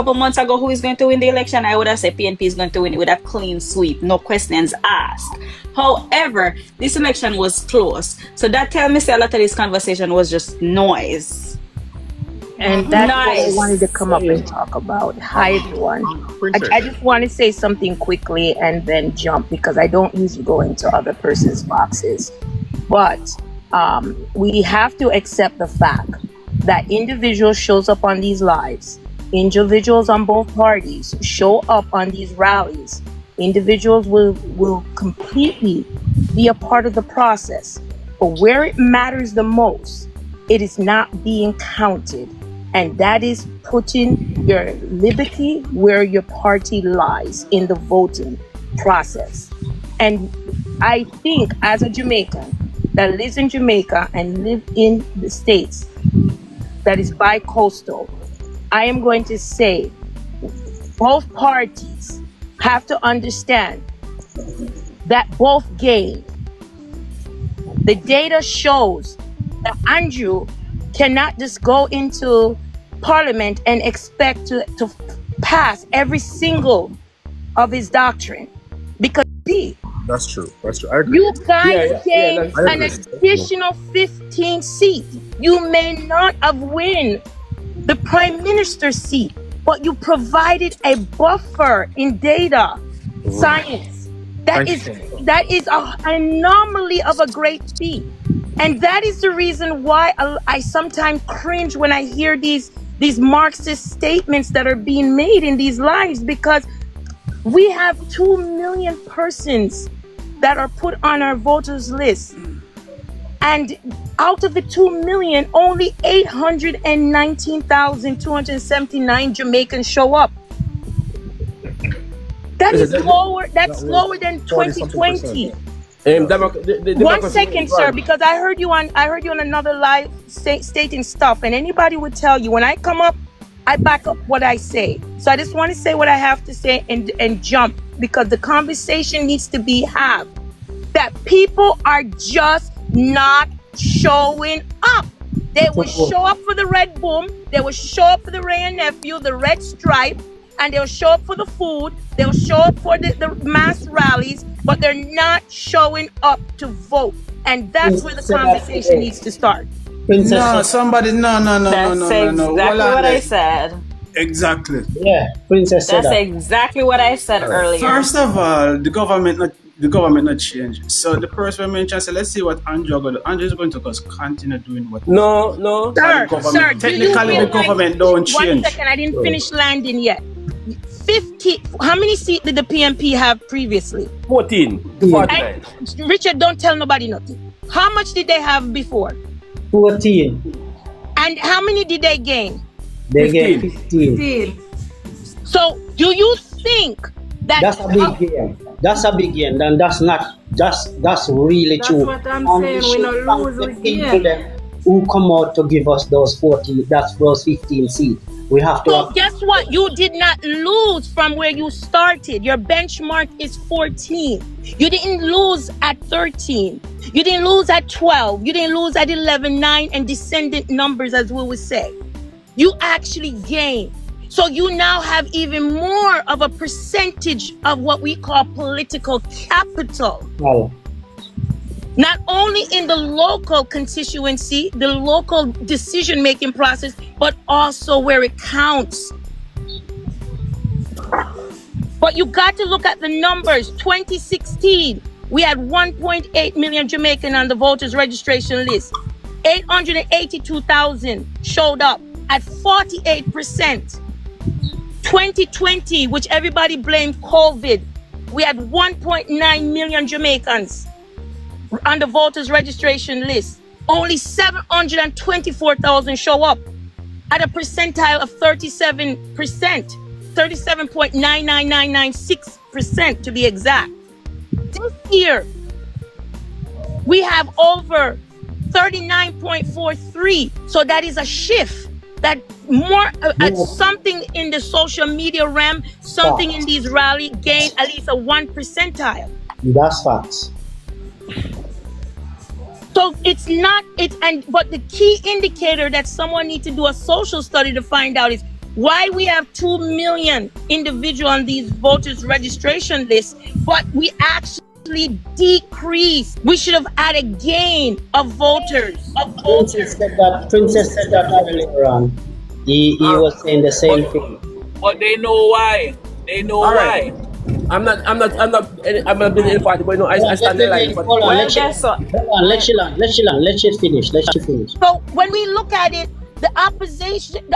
couple months ago who is going to win the election, I would have said PNP is going to win it with a clean sweep, no questions asked. However, this election was close. So that tells me a lot of this conversation was just noise. And that's what I wanted to come up and talk about. Hi, everyone. I just want to say something quickly and then jump because I don't usually go into other person's boxes. But we have to accept the fact that individuals shows up on these lives. Individuals on both parties show up on these rallies. Individuals will completely be a part of the process. But where it matters the most, it is not being counted. And that is putting your liberty where your party lies in the voting process. And I think as a Jamaican that lives in Jamaica and live in the States that is bi-coastal, I am going to say both parties have to understand that both gain. The data shows that ANJU cannot just go into parliament and expect to pass every single of his doctrine because that's true. I agree. You guys gained an additional 15 seats. You may not have won the prime minister's seat, but you provided a buffer in data science. That is an anomaly of a great feat. And that is the reason why I sometimes cringe when I hear these Marxist statements that are being made in these lives, because we have 2 million persons that are put on our voters list. And out of the 2 million, only 819,279 Jamaicans show up. That is lower. That's lower than 2020. 1 second, sir, because I heard you on another live stating stuff, and anybody would tell you when I come up, I back up what I say. So I just want to say what I have to say and jump, because the conversation needs to be had. That people are just not showing up. They will show up for the Red Boom. They will show up for the Ray and Nephew, the Red Stripe, and they'll show up for the food. They'll show up for the mass rallies, but they're not showing up to vote. And that's where the conversation needs to start. Princess, no. That's exactly what I said. Exactly. Yeah, Princess said That's exactly what I said earlier. First of all, the government not change. So the person mentioned, so let's see what ANJU going to do. ANJU is going to just continue doing what. No. Sir, technically the government don't change. 1 second, I didn't finish landing yet. 50. How many seats did the PMP have previously? 14. Richard, don't tell nobody nothing. How much did they have before? 14. And how many did they gain? They get 15. So do you think that That's a big game. That's a big game. And that's really true. That's what I'm saying. We not lose again. Who come out to give us those 15 seats? We have to. So guess what? You did not lose from where you started. Your benchmark is 14. You didn't lose at 13. You didn't lose at 12. You didn't lose at 11, 9, and descendant numbers, as we would say. You actually gained. So you now have even more of a percentage of what we call political capital. Oh. Not only in the local constituency, the local decision-making process, but also where it counts. But you got to look at the numbers. 2016, we had 1.8 million Jamaicans on the voters registration list. 882,000 showed up at 48%. 2020, which everybody blamed COVID, we had 1.9 million Jamaicans on the voters registration list. Only 724,000 show up at a percentile of 37%, 37.99996% to be exact. This year, we have over 39.43. So that is a shift. That more at something in the social media realm, something in these rally gain at least a 1 percentile. That's facts. So it's not but the key indicator that someone needs to do a social study to find out is why we have 2 million individuals on these voters registration lists, but we actually decreased. We should have had a gain of voters. Princess said that earlier on. He was saying the same thing. But they know why. They know why. I'm not being any party, but I stand there like. Hold on, let you finish. So when we look at it, the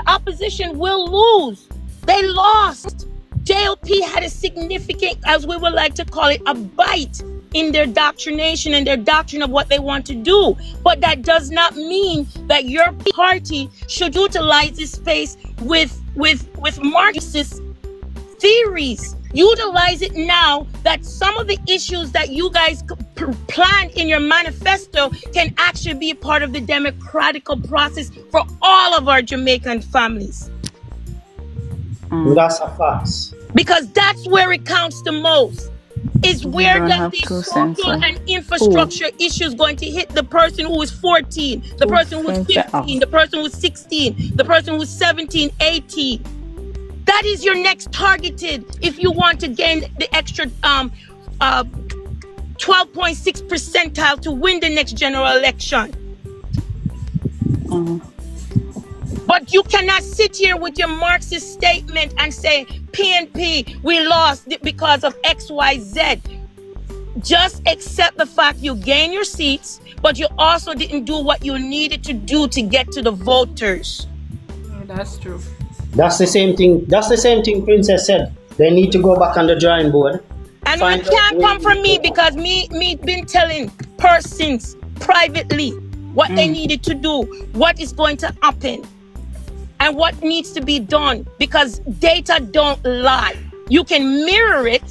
opposition will lose. They lost. JLP had a significant, as we would like to call it, a bite in their doctrination and their doctrine of what they want to do. But that does not mean that your party should utilize this space with Marxist theories. Utilize it now that some of the issues that you guys planned in your manifesto can actually be a part of the democratic process for all of our Jamaican families. That's a fact. Because that's where it counts the most. Is where that the social and infrastructure issues going to hit the person who is 14, the person who is 15, the person who is 16, the person who is 17, 18. That is your next targeted if you want to gain the extra 12.6 percentile to win the next general election. But you cannot sit here with your Marxist statement and say, PNP, we lost because of X, Y, Z. Just accept the fact you gain your seats, but you also didn't do what you needed to do to get to the voters. Yeah, that's true. That's the same thing Princess said. They need to go back on the drawing board. And it can't come from me because me been telling persons privately what they needed to do, what is going to happen, and what needs to be done, because data don't lie. You can mirror it,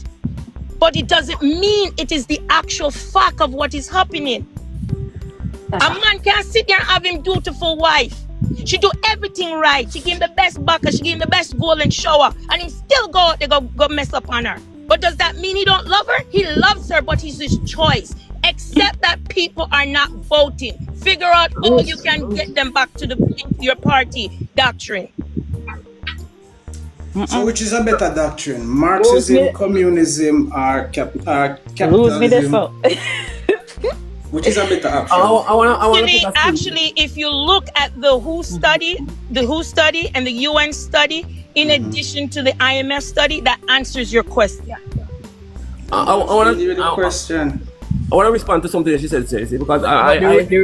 but it doesn't mean it is the actual fact of what is happening. A man can't sit there and have him dutiful wife. She do everything right. She give him the best bucket, she give him the best golden shower, and he still go out there go mess up on her. But does that mean he don't love her? He loves her, but it's his choice. Except that people are not voting. Figure out how you can get them back to your party doctrine. So which is a better doctrine? Marxism, communism, or capitalism? Which is a better option? Actually, if you look at the WHO study and the UN study, in addition to the IMF study, that answers your question. I want to give you the question. I want to respond to something that she said, because the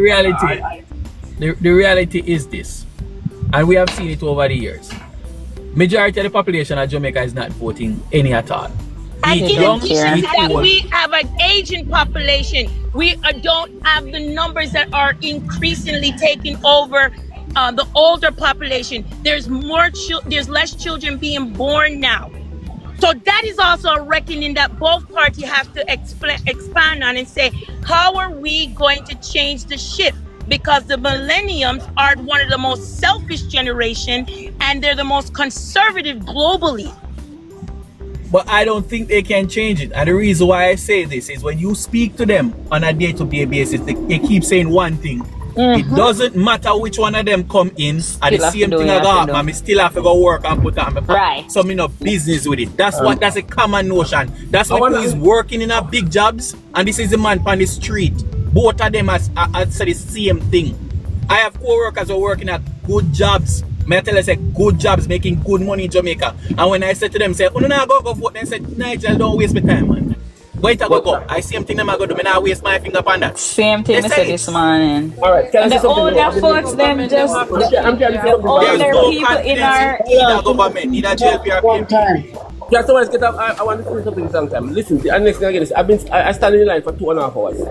reality is this, and we have seen it over the years. Majority of the population of Jamaica is not voting any at all. And in addition to that, we have an aging population. We don't have the numbers that are increasingly taking over the older population. There's less children being born now. So that is also a reckoning that both parties have to expand on and say, how are we going to change the shift? Because the millenniums are one of the most selfish generation, and they're the most conservative globally. But I don't think they can change it. And the reason why I say this is when you speak to them on a day-to-day basis, they keep saying one thing. It doesn't matter which one of them come in, and the same thing I got, man, I still have to go work and put on my back. So me no business with it. That's a common notion. That's why who is working in a big jobs, and this is the man on the street. Both of them has said the same thing. I have co-workers who are working at good jobs. I tell them, say, good jobs, making good money in Jamaica. And when I said to them, say, oh, no, go vote, they said, Nigel, don't waste my time, man. Wait, I go. I same thing them I go do. I not waste my finger on that. Same thing I said this morning. All right, and the older folks, them just the older people in our government, neither JLP or PNP. Yeah, so let's get up. I want to say something sometime. Listen, the next thing again is I stand in the line for 2.5 hours.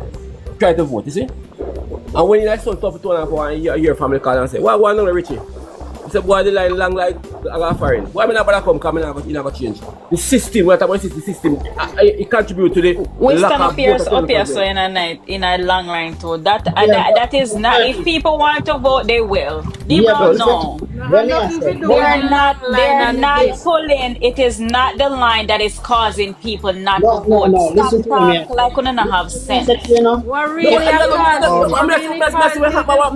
Try to vote, you see? And when you stop for 2.5 hours and you hear family call and say, why no Richie? You say, boy, the line long like a foreign. Why am I not come and not change? The system, what about the system, it contributes to the we stand up here so in a night, in a long line too. That is not, if people want to vote, they will. They're not pulling, it is not the line that is causing people not to vote. Listen to me. Like we don't have sense. What really happened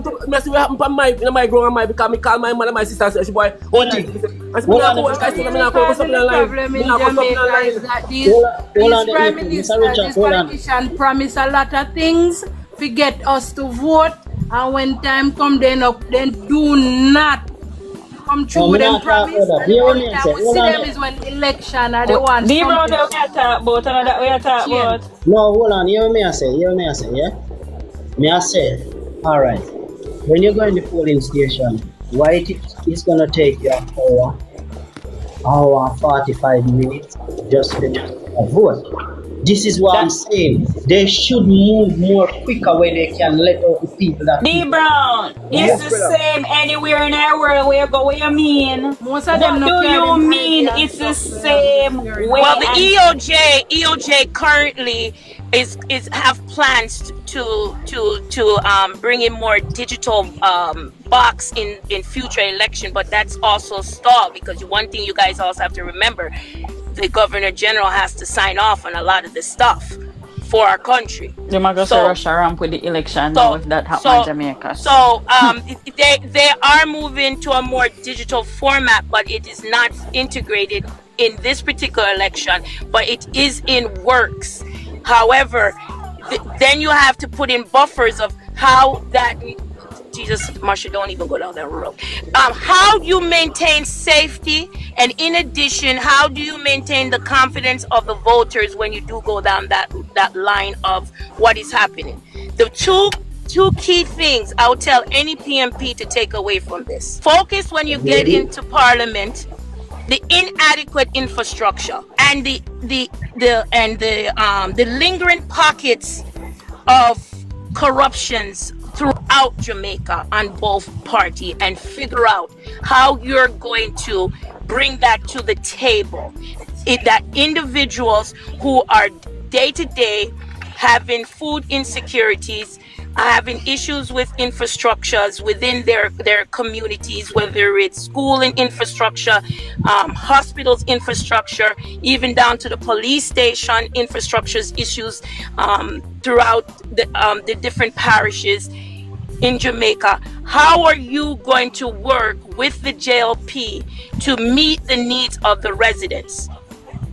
to my grown and my, because I call my mother, my sister, and say, boy, oh, Hold on, The problem in Jamaica is that these prime ministers, these politicians promise a lot of things to get us to vote, and when time come, then do not come true with them promise. And the only time we see them is when election are the ones. The round that we are talking about, and that we are talking about. No, hold on. Hear me I say, yeah? Me I say, all right. When you go in the polling station, why it's gonna take you an hour 45 minutes just to vote? This is what I'm saying. They should move more quicker where they can let out the people that. D Brown, it's the same anywhere in our world where you go. What you mean? Most of them What do you mean? It's the same way. Well, the EOJ currently is have plans to bring in more digital box in future election, but that's also stalled because one thing you guys also have to remember. The Governor General has to sign off on a lot of this stuff for our country. They might go to Russia ramp with the election now if that happens in Jamaica. So they are moving to a more digital format, but it is not integrated in this particular election, but it is in works. However, then you have to put in buffers of how that... Jesus, Marsha, don't even go down that road. How do you maintain safety? And in addition, how do you maintain the confidence of the voters when you do go down that line of what is happening? The two key things I would tell any PMP to take away from this. Focus when you get into parliament, the inadequate infrastructure and the lingering pockets of corruptions throughout Jamaica on both party, and figure out how you're going to bring that to the table. That individuals who are day to day having food insecurities, having issues with infrastructures within their communities, whether it's school and infrastructure, hospitals infrastructure, even down to the police station infrastructures issues throughout the different parishes in Jamaica. How are you going to work with the JLP to meet the needs of the residents?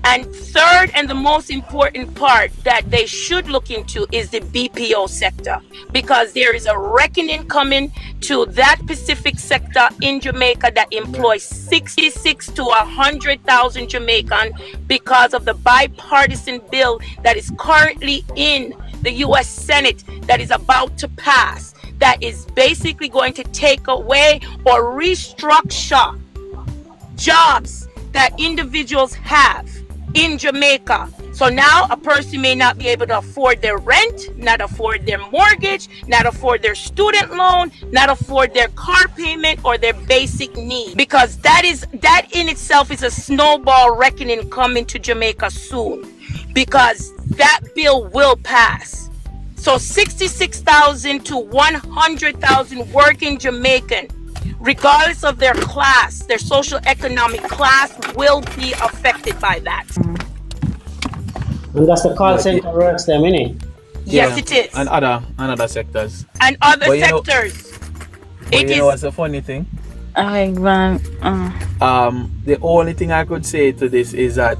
And third, and the most important part that they should look into is the BPO sector, because there is a reckoning coming to that specific sector in Jamaica that employs 66 to 100,000 Jamaicans because of the bipartisan bill that is currently in the U.S. Senate that is about to pass, that is basically going to take away or restructure jobs that individuals have in Jamaica. So now a person may not be able to afford their rent, not afford their mortgage, not afford their student loan, not afford their car payment or their basic needs, because that in itself is a snowball reckoning coming to Jamaica soon, because that bill will pass. So 66,000 to 100,000 working Jamaican, regardless of their class, their social economic class, will be affected by that. And that's the call center works them, innit? Yes, it is. And other sectors. And other sectors. You know what's the funny thing? The only thing I could say to this is that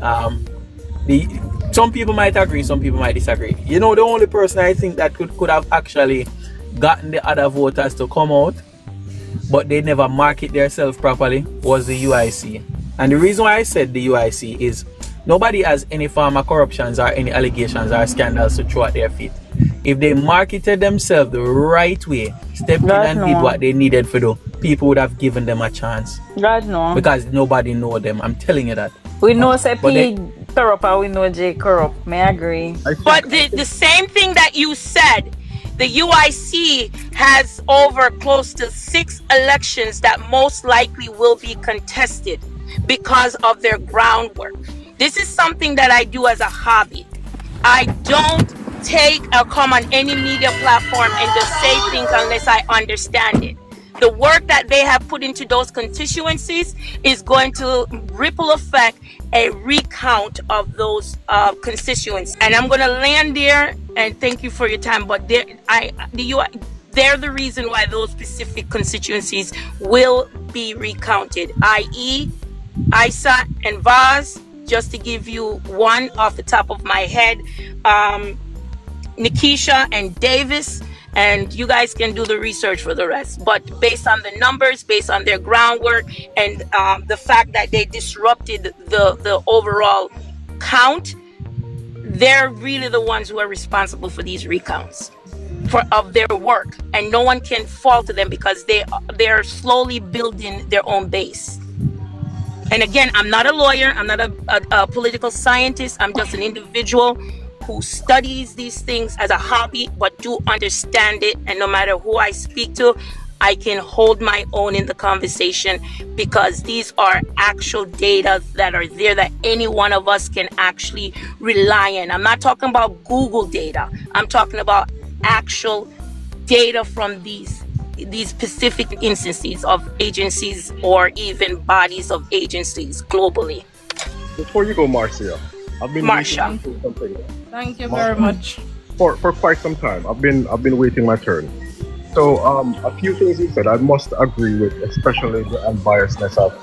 some people might agree, some people might disagree. You know, the only person I think that could have actually gotten the other voters to come out, but they never market themselves properly, was the UIC. And the reason why I said the UIC is nobody has any form of corruptions or any allegations or scandals to throw at their feet. If they marketed themselves the right way, stepped in and did what they needed to do, people would have given them a chance. God no. Because nobody know them. I'm telling you that. We know P corrupt and we know J corrupt. May I agree? But the same thing that you said, the UIC has over close to 6 elections that most likely will be contested because of their groundwork. This is something that I do as a hobby. I don't take or come on any media platform and just say things unless I understand it. The work that they have put into those constituencies is going to ripple effect a recount of those constituencies. And I'm going to land there and thank you for your time. But they're the reason why those specific constituencies will be recounted, i.e. Isa and Vaz, just to give you one off the top of my head, Nikisha and Davis, and you guys can do the research for the rest. But based on the numbers, based on their groundwork, and the fact that they disrupted the overall count, they're really the ones who are responsible for these recounts of their work, and no one can fault them because they're slowly building their own base. And again, I'm not a lawyer, I'm not a political scientist, I'm just an individual who studies these things as a hobby, but do understand it. And no matter who I speak to, I can hold my own in the conversation, because these are actual data that are there that any one of us can actually rely on. I'm not talking about Google data. I'm talking about actual data from these specific instances of agencies or even bodies of agencies globally. Before you go, Marcia, I've been Marsha. waiting for something. Thank you very much. For quite some time. I've been waiting my turn. So a few things you said I must agree with, especially the unbiasedness of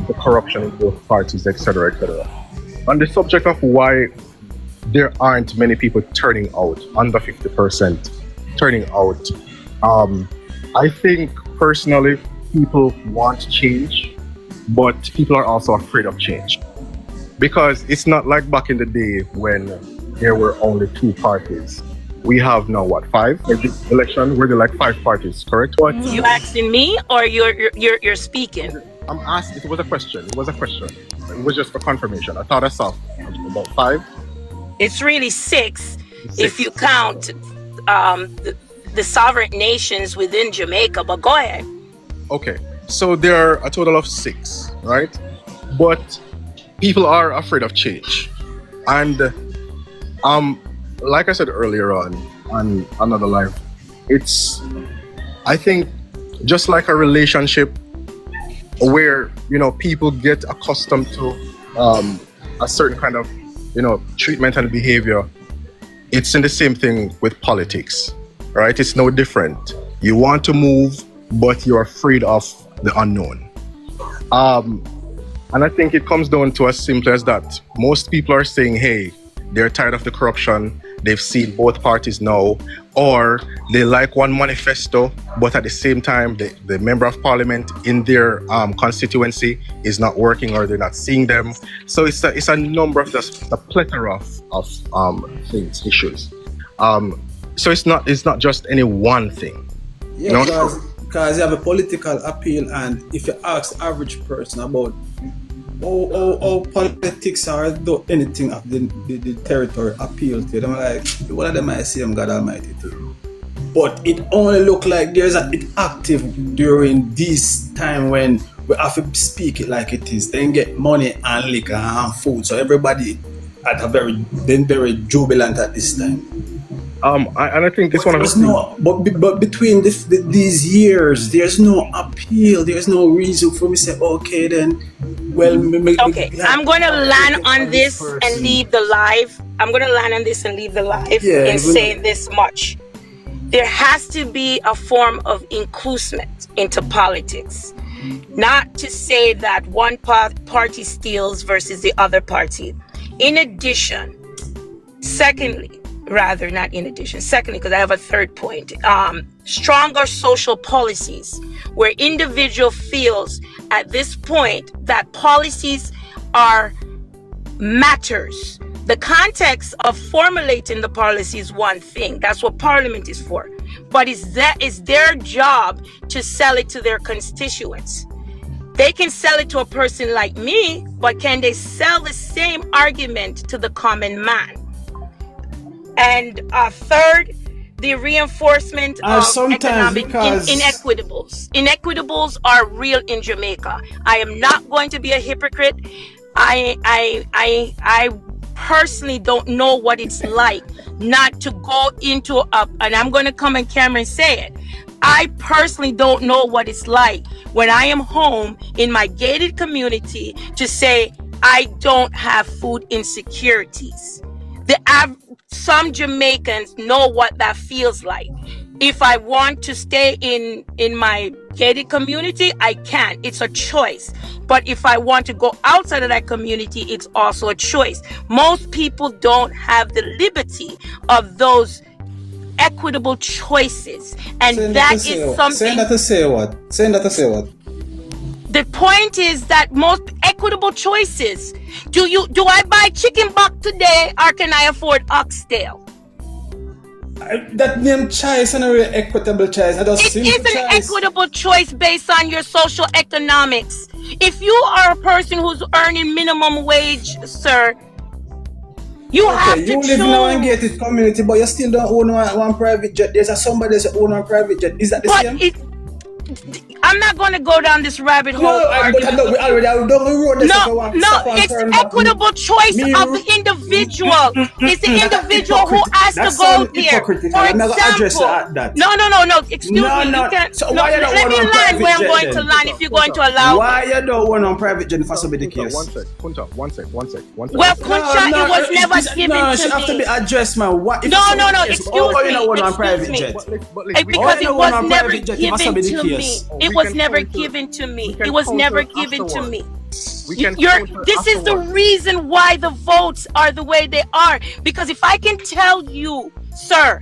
the corruption in both parties, etc., etc. On the subject of why there aren't many people turning out, under 50% turning out, I think personally people want change, but people are also afraid of change, because it's not like back in the day when there were only two parties. We have now what, 5? In this election, were there like 5 parties, correct? What? You asking me or you're speaking? I'm asking. It was a question. It was just for confirmation. I thought I saw about 5. It's really 6 if you count the sovereign nations within Jamaica. But go ahead. Okay, so there are a total of 6, right? But people are afraid of change, and like I said earlier on another live, I think just like a relationship where people get accustomed to a certain kind of treatment and behavior, it's in the same thing with politics, right? It's no different. You want to move, but you're afraid of the unknown. And I think it comes down to as simple as that. Most people are saying, hey, they're tired of the corruption. They've seen both parties now, or they like one manifesto, but at the same time, the member of parliament in their constituency is not working, or they're not seeing them. So it's a number of a plethora of things, issues. So it's not just any one thing. Yeah, because you have a political appeal, and if you ask the average person about how politics are, do anything of the territory appeal to them, like one of them might say I'm God Almighty too. But it only look like it active during this time when we have to speak it like it is. Then get money and liquor and food, so everybody been very jubilant at this time. And I think it's one of the but between these years, there's no appeal. There's no reason for me to say, okay, then, well, okay. I'm going to land on this and leave the live. And say this much. There has to be a form of inclusivity into politics. Not to say that one party steals versus the other party. Secondly, because I have a third point, stronger social policies where individual feels at this point that policies are matters. The context of formulating the policy is one thing. That's what Parliament is for. But it's their job to sell it to their constituents. They can sell it to a person like me, but can they sell the same argument to the common man? And third, the reinforcement of economic inequitables. Inequitables are real in Jamaica. I am not going to be a hypocrite. I personally don't know what it's like not to go into and I'm going to come on camera and say it. I personally don't know what it's like when I am home in my gated community to say I don't have food insecurities. Some Jamaicans know what that feels like. If I want to stay in my gated community, I can. It's a choice. But if I want to go outside of that community, it's also a choice. Most people don't have the liberty of those equitable choices, and that is something. Saying that to say what? Saying that to say what? The point is that most equitable choices. Do I buy chicken buck today, or can I afford oxtail? That name choice and a really equitable choice. It is an equitable choice based on your social economics. If you are a person who's earning minimum wage, sir, you have to choose. You live in a gated community, but you still don't own one private jet. There's somebody that owns a private jet. Is that the same? I'm not going to go down this rabbit hole. No, but I know we already are down the road. It's equitable choice of the individual. It's the individual who has to go there. For example, no. Excuse me. Let me land where I'm going to land if you're going to allow me. Why you don't want on private jet for somebody the case? One sec. Well, Kuncha, it was never given to me. She have to be addressed, man. No. Excuse me. Because it was never given to me. It was never given to me. It was never given to me. This is the reason why the votes are the way they are. Because if I can tell you, sir,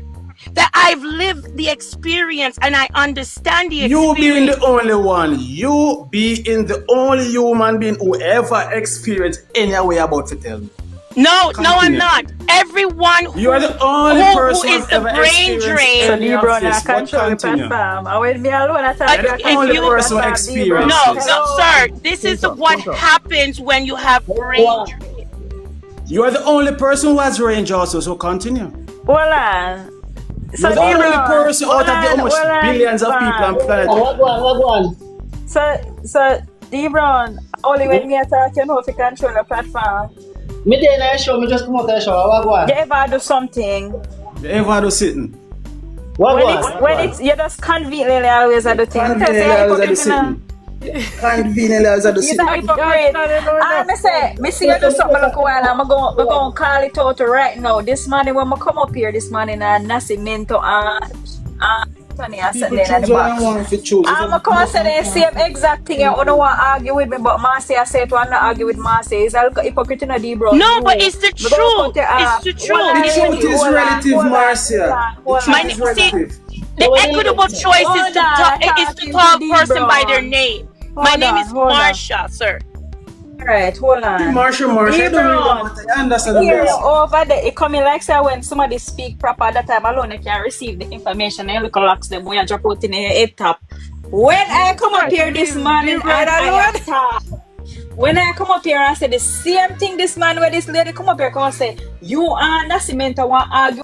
that I've lived the experience and I understand the experience. You being the only one. You being the only human being who ever experienced any way about to tell me. No, I'm not. Everyone who are the only person who is the brain drain. So the brother control the platform. I will be alone. The only person who experienced. No, sir. This is what happens when you have brain drain. You are the only person who has range also, so continue. Voila. So the only person out of the almost billions of people on planet. What one? So D-Brown, only when me attack you know to control the platform. Me dey na show, me just come out the show. What one? You ever do something? You ever do sitting? When it's you just conveniently always do things. Conveniently always do sitting. Conveniently always do sitting. Me see you do something like a while. I'm going to call it out right now. This morning when I come up here this morning and Nascimento Tony and sitting there at the back. I'm going to say the same exact thing. You don't want to argue with me, but Marcy, I said to not argue with Marcy. It's a hypocrite in a D-bro. No, but it's the truth. It's the truth. The truth is relative, Marcia. The equitable choice is to call a person by their name. My name is Marsha, sir. Alright, hold on. Marsha, I understand. Here over there, it coming like say when somebody speak proper at that time alone, I can receive the information and look locks them when you drop out in the head top. When I come up here this morning when I come up here and say the same thing this man where this lady come up here and say, you and Nascimento want argue